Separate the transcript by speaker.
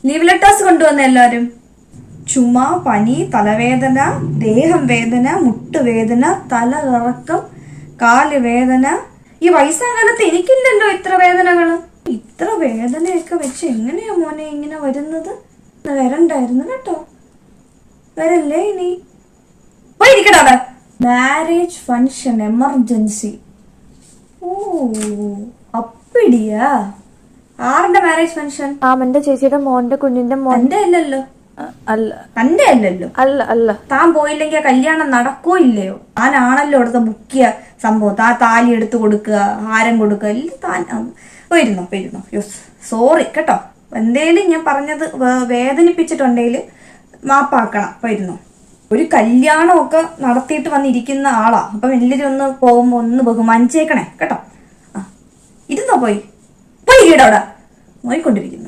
Speaker 1: Leave letters കൊണ്ടുവന്ന എല്ലാവരും. ചുമ, പനി, തലവേദന, ദേഹം വേദന, മുട്ടുവേദന, തലകറക്കം, കാല് വേദന. ഈ വയസ്സാം കാലത്ത് എനിക്കില്ലല്ലോ ഇത്ര വേദനകള്. ഇത്ര വേദനയൊക്കെ വെച്ച് എങ്ങനെയാ മോനെ ഇങ്ങനെ വരുന്നത്? വരണ്ടായിരുന്നു കേട്ടോ. വരല്ലേ ഇനി. പോയിരിക്കടാ. Marriage function emergency. ഓ അപ്പിടിയാ. ആരുടെ മാരേജ് ഫംഗ്ഷൻ?
Speaker 2: എന്റെ ചേച്ചിയുടെ മോന്റെ കുഞ്ഞിന്റെ
Speaker 1: മോന്റെ അല്ലല്ലോ.
Speaker 2: അല്ല.
Speaker 1: തന്റെ അല്ലല്ലോ.
Speaker 2: അല്ല അല്ല.
Speaker 1: താൻ പോയില്ലെങ്കിൽ ആ കല്യാണം നടക്കോ ഇല്ലയോ? താനാണല്ലോ അവിടുത്തെ ബുക്കിയ സംഭവം. താലി എടുത്തു കൊടുക്കുക, ഹാരം കൊടുക്കുക, എല്ലാം താൻ. പോയിരുന്നോ? സോറി കേട്ടോ. എന്തേലും ഞാൻ പറഞ്ഞത് വേദനിപ്പിച്ചിട്ടുണ്ടെങ്കിൽ മാപ്പാക്കണം. പോയിരുന്നോ? ഒരു കല്യാണമൊക്കെ നടത്തിയിട്ട് വന്നിരിക്കുന്ന ആളാ. അപ്പം എല്ലാവരും ഒന്ന് പോകുമ്പോ ഒന്ന് ബഹുമാനിച്ചേക്കണേ കേട്ടോ. ഇരുന്നോ? പോയി കേട്ടോ അവിടെ നോയിക്കൊണ്ടിരിക്കുന്നു.